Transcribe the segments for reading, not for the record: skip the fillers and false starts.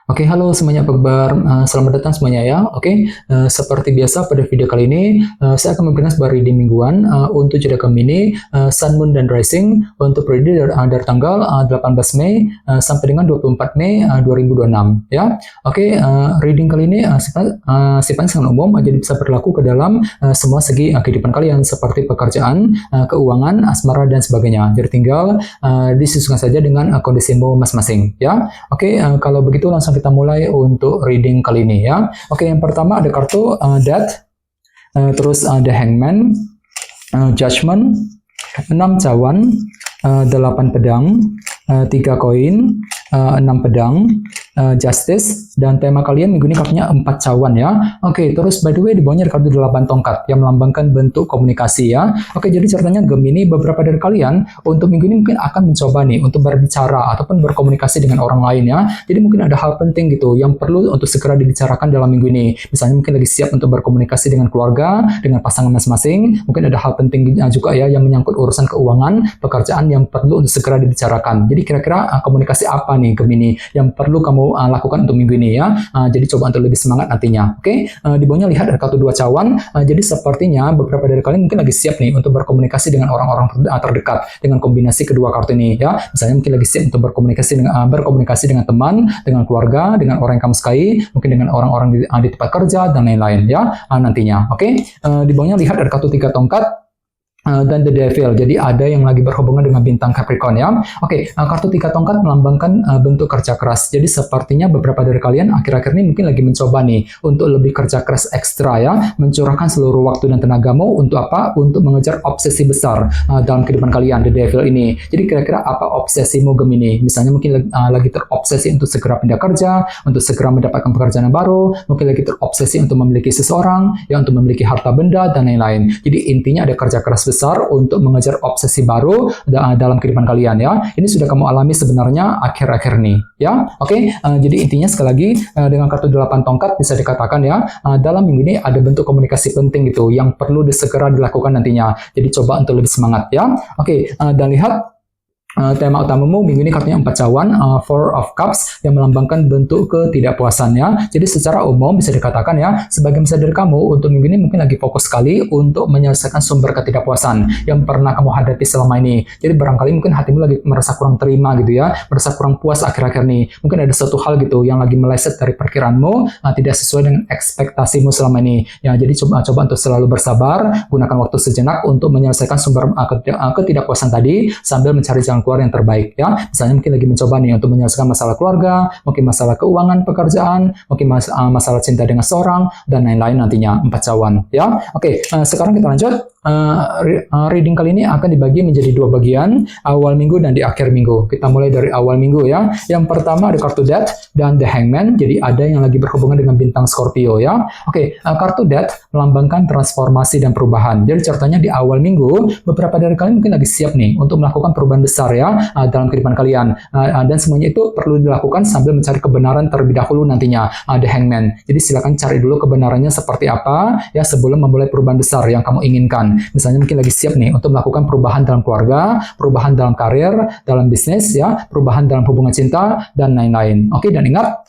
Oke, halo semuanya, apa kabar? Selamat datang semuanya ya. Oke, seperti biasa pada video kali ini, saya akan memberikan sebuah reading mingguan untuk zodiak Gemini, Sun, Moon, dan Rising untuk periode dari tanggal 18 Mei sampai dengan 24 Mei 2026 ya. Oke, reading kali ini sifatnya sangat umum, jadi bisa berlaku ke dalam semua segi kehidupan kalian seperti pekerjaan, keuangan, asmara, dan sebagainya. Jadi tinggal disesuaikan saja dengan kondisimu masing-masing ya. Oke, kalau begitu langsung kita mulai untuk reading kali ini ya. Oke, yang pertama ada kartu Death, terus ada Hangman, Judgment, 6 cawan, 8 pedang, 3 koin, 6 pedang, Justice, dan tema kalian minggu ini kartunya 4 cawan ya. Oke, terus by the way di bawahnya ada kartu 8 tongkat yang melambangkan bentuk komunikasi ya. Oke, jadi ceritanya Gemini, beberapa dari kalian untuk minggu ini mungkin akan mencoba nih untuk berbicara ataupun berkomunikasi dengan orang lain ya. Jadi mungkin ada hal penting gitu yang perlu untuk segera dibicarakan dalam minggu ini. Misalnya mungkin lagi siap untuk berkomunikasi dengan keluarga, dengan pasangan masing-masing. Mungkin ada hal penting juga ya yang menyangkut urusan keuangan, pekerjaan yang perlu untuk segera dibicarakan. Jadi kira-kira komunikasi apa nih Gemini yang perlu kamu lakukan untuk minggu ini ya. Jadi coba untuk lebih semangat nantinya. Oke, di bawahnya lihat ada kartu 2 cawan. Jadi sepertinya beberapa dari kalian mungkin lagi siap nih untuk berkomunikasi dengan orang-orang terdekat dengan kombinasi kedua kartu ini ya. Misalnya mungkin lagi siap untuk berkomunikasi dengan teman, dengan keluarga, dengan orang yang kamu sukai, mungkin dengan orang-orang di tempat kerja dan lain-lain ya nantinya. Oke, di bawahnya lihat ada kartu 3 tongkat dan The Devil. Jadi ada yang lagi berhubungan dengan bintang Capricorn ya. Oke, kartu 3 tongkat melambangkan bentuk kerja keras. Jadi sepertinya beberapa dari kalian akhir-akhir ini mungkin lagi mencoba nih untuk lebih kerja keras ekstra ya, mencurahkan seluruh waktu dan tenagamu untuk apa? Untuk mengejar obsesi besar dalam kehidupan kalian, The Devil ini. Jadi kira-kira apa obsesimu Gemini? Misalnya mungkin lagi terobsesi untuk segera pindah kerja, untuk segera mendapatkan pekerjaan yang baru, mungkin lagi terobsesi untuk memiliki seseorang, ya untuk memiliki harta benda dan lain-lain. Jadi intinya ada kerja keras besar untuk mengejar obsesi baru dalam kehidupan kalian ya. Ini sudah kamu alami sebenarnya akhir-akhir ini ya. Oke, jadi intinya sekali lagi dengan kartu 8 tongkat bisa dikatakan ya, dalam minggu ini ada bentuk komunikasi penting gitu yang perlu segera dilakukan nantinya. Jadi coba untuk lebih semangat ya. Oke, dan lihat tema utamamu minggu ini kartunya 4 cawan, Four of Cups yang melambangkan bentuk ketidakpuasan ya. Jadi secara umum bisa dikatakan ya, sebagian besar dari kamu untuk minggu ini mungkin lagi fokus sekali untuk menyelesaikan sumber ketidakpuasan yang pernah kamu hadapi selama ini. Jadi barangkali mungkin hatimu lagi merasa kurang terima gitu ya, merasa kurang puas akhir-akhir ini. Mungkin ada satu hal gitu yang lagi meleset dari perkiraanmu, tidak sesuai dengan ekspektasimu selama ini. Ya, jadi coba untuk selalu bersabar, gunakan waktu sejenak untuk menyelesaikan sumber ketidakpuasan tadi sambil mencari jalan keluar yang terbaik ya. Misalnya mungkin lagi mencoba nih untuk menyelesaikan masalah keluarga, mungkin masalah keuangan, pekerjaan, mungkin masalah cinta dengan seorang dan lain-lain nantinya 4 cawan ya. Oke, sekarang kita lanjut. Reading kali ini akan dibagi menjadi 2 bagian, awal minggu dan di akhir minggu. Kita mulai dari awal minggu ya. Yang pertama ada kartu Death dan The Hangman. Jadi ada yang lagi berhubungan dengan bintang Scorpio ya. Oke, kartu Death melambangkan transformasi dan perubahan. Jadi ceritanya di awal minggu beberapa dari kalian mungkin lagi siap nih untuk melakukan perubahan besar ya dalam kehidupan kalian. Dan semuanya itu perlu dilakukan sambil mencari kebenaran terlebih dahulu nantinya. The Hangman. Jadi silakan cari dulu kebenarannya seperti apa ya sebelum memulai perubahan besar yang kamu inginkan. Misalnya mungkin lagi siap nih untuk melakukan perubahan dalam keluarga, perubahan dalam karir, dalam bisnis ya, perubahan dalam hubungan cinta dan lain-lain. Oke, dan ingat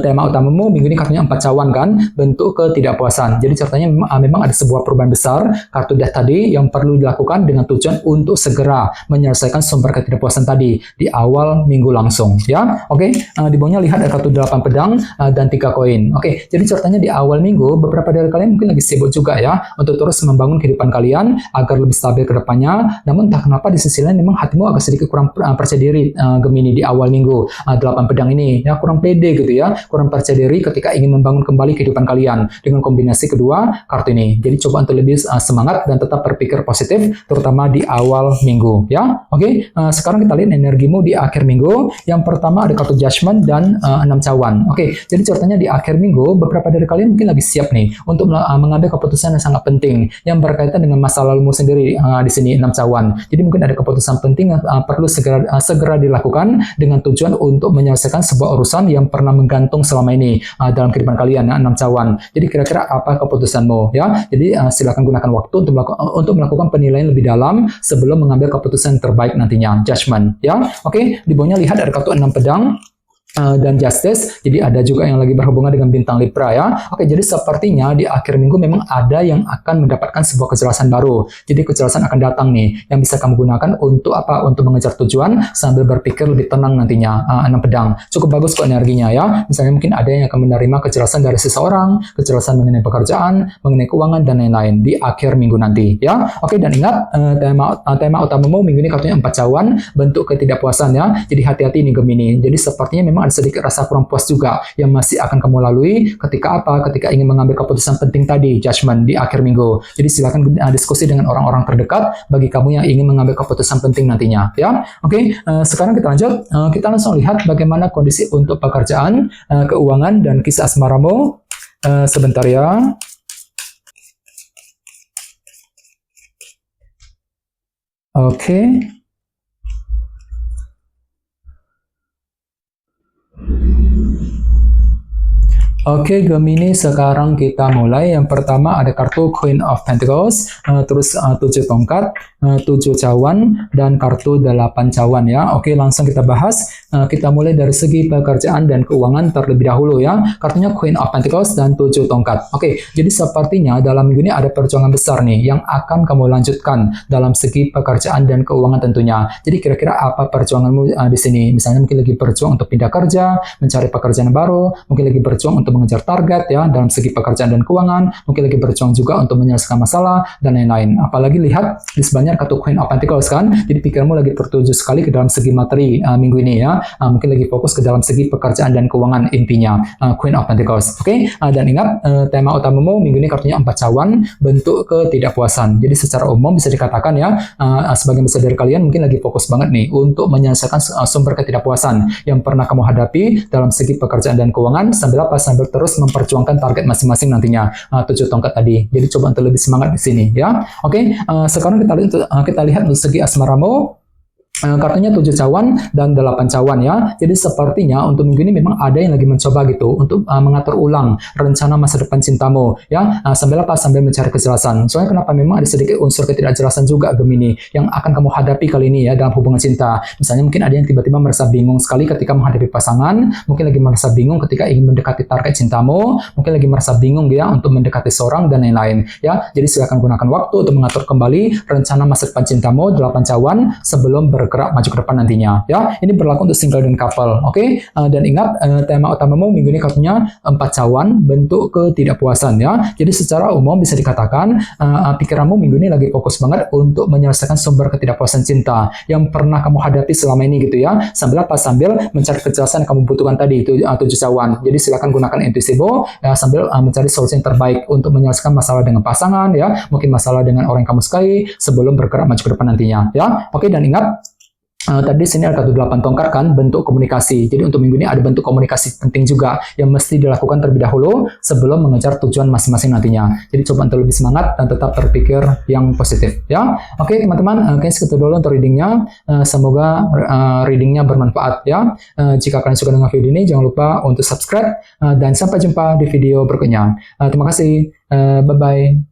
tema utamamu minggu ini kartunya 4 cawan kan, bentuk ketidakpuasan. Jadi ceritanya memang ada sebuah perubahan besar kartu Death tadi yang perlu dilakukan dengan tujuan untuk segera menyelesaikan sumber ketidakpuasan tadi di awal minggu langsung ya. Oke, di bawahnya lihat ada kartu 8 pedang dan 3 koin. Oke, jadi ceritanya di awal minggu beberapa dari kalian mungkin lagi sibuk juga ya untuk terus membangun kehidupan kalian agar lebih stabil ke depannya. Namun entah kenapa di sisi lain memang hatimu agak sedikit kurang percaya diri Gemini di awal minggu. 8 pedang ini ya kurang pede gitu ya, kurang percaya diri ketika ingin membangun kembali kehidupan kalian dengan kombinasi kedua kartu ini. Jadi coba untuk lebih semangat dan tetap berpikir positif terutama di awal minggu ya. Oke, sekarang kita lihat energimu di akhir minggu. Yang pertama ada kartu Judgment dan 6 cawan. Oke, jadi ceritanya di akhir minggu beberapa dari kalian mungkin lagi siap nih untuk mengambil keputusan yang sangat penting yang berkaitan dengan masa lalumu sendiri di sini 6 cawan. Jadi mungkin ada keputusan penting yang perlu segera dilakukan dengan tujuan untuk menyelesaikan sebuah urusan yang pernah gantung selama ini dalam kehidupan kalian, 6 cawan. Jadi kira-kira apa keputusanmu ya? Jadi silakan gunakan waktu untuk melakukan penilaian lebih dalam sebelum mengambil keputusan terbaik nantinya, judgment ya. Oke, di bawahnya lihat ada kartu 6 pedang. dan Justice. Jadi ada juga yang lagi berhubungan dengan bintang Libra ya. Oke, jadi sepertinya di akhir minggu memang ada yang akan mendapatkan sebuah kejelasan baru. Jadi kejelasan akan datang nih yang bisa kamu gunakan untuk apa? Untuk mengejar tujuan sambil berpikir lebih tenang nantinya. 6 pedang. Cukup bagus kok energinya ya. Misalnya mungkin ada yang akan menerima kejelasan dari seseorang, kejelasan mengenai pekerjaan, mengenai keuangan dan lain-lain di akhir minggu nanti ya. Oke, dan ingat tema utamamu minggu ini kartunya 4 cawan, bentuk ketidakpuasan ya. Jadi hati-hati nih Gemini. Jadi sepertinya memang ada sedikit rasa kurang puas juga yang masih akan kamu lalui ketika apa? Ketika ingin mengambil keputusan penting tadi, judgment di akhir minggu. Jadi silakan diskusi dengan orang-orang terdekat bagi kamu yang ingin mengambil keputusan penting nantinya, ya. Oke, sekarang kita lanjut. Kita langsung lihat bagaimana kondisi untuk pekerjaan, keuangan dan kisah asmaramu. Sebentar ya. Oke. Oke, Gemini, sekarang kita mulai. Yang pertama ada kartu Queen of Pentacles, terus 7 tongkat, 7 cawan, dan kartu 8 cawan ya. Oke, langsung kita bahas. Kita mulai dari segi pekerjaan dan keuangan terlebih dahulu ya. Kartunya Queen of Pentacles dan 7 tongkat. Oke, jadi sepertinya dalam minggu ini ada perjuangan besar nih yang akan kamu lanjutkan dalam segi pekerjaan dan keuangan tentunya. Jadi kira-kira apa perjuanganmu di sini? Misalnya mungkin lagi berjuang untuk pindah kerja, mencari pekerjaan baru, mungkin lagi berjuang untuk mengejar target ya dalam segi pekerjaan dan keuangan, mungkin lagi berjuang juga untuk menyelesaikan masalah dan lain-lain. Apalagi lihat di sebelahnya kartu Queen of Pentacles kan, jadi pikirmu lagi tertuju sekali ke dalam segi materi minggu ini ya. Mungkin lagi fokus ke dalam segi pekerjaan dan keuangan intinya, Queen of Pentacles. Oke, dan ingat tema utamamu minggu ini kartunya 4 cawan, bentuk ketidakpuasan. Jadi secara umum bisa dikatakan ya, sebagian besar dari kalian mungkin lagi fokus banget nih untuk menyelesaikan sumber ketidakpuasan yang pernah kamu hadapi dalam segi pekerjaan dan keuangan sambil apa? Sambil terus memperjuangkan target masing-masing nantinya, 7 tongkat tadi. Jadi coba untuk lebih semangat di sini ya. Oke, sekarang kita lihat untuk segi asmaramu. Kartunya 7 cawan dan 8 cawan ya. Jadi sepertinya untuk minggu ini memang ada yang lagi mencoba gitu untuk mengatur ulang rencana masa depan cintamu ya. Sambil apa? Sambil mencari kejelasan. Soalnya kenapa? Memang ada sedikit unsur ketidakjelasan juga Gemini yang akan kamu hadapi kali ini ya dalam hubungan cinta. Misalnya mungkin ada yang tiba-tiba merasa bingung sekali ketika menghadapi pasangan, mungkin lagi merasa bingung ketika ingin mendekati target cintamu, mungkin lagi merasa bingung ya untuk mendekati seorang dan lain-lain ya. Jadi silakan gunakan waktu untuk mengatur kembali rencana masa depan cintamu 8 cawan sebelum bergerak maju ke depan nantinya ya. Ini berlaku untuk single dan couple. Oke, dan ingat tema utamamu minggu ini kartunya 4 cawan, bentuk ketidakpuasan ya. Jadi secara umum bisa dikatakan pikiranmu minggu ini lagi fokus banget untuk menyelesaikan sumber ketidakpuasan cinta yang pernah kamu hadapi selama ini gitu ya. Sambil apa? Sambil mencari kejelasan yang kamu butuhkan tadi itu 7 cawan. Jadi silakan gunakan intuisimu ya, sambil mencari solusi yang terbaik untuk menyelesaikan masalah dengan pasangan ya, mungkin masalah dengan orang yang kamu sukai sebelum bergerak maju ke depan nantinya ya. Oke, dan ingat tadi sini ada kartu 8 tongkat kan, bentuk komunikasi. Jadi untuk minggu ini ada bentuk komunikasi penting juga yang mesti dilakukan terlebih dahulu sebelum mengejar tujuan masing-masing nantinya. Jadi coba untuk lebih semangat dan tetap berpikir yang positif ya. Oke teman-teman, kayaknya segitu dulu untuk readingnya. Semoga readingnya bermanfaat ya. Jika kalian suka dengan video ini jangan lupa untuk subscribe dan sampai jumpa di video berikutnya. Terima kasih. Bye-bye.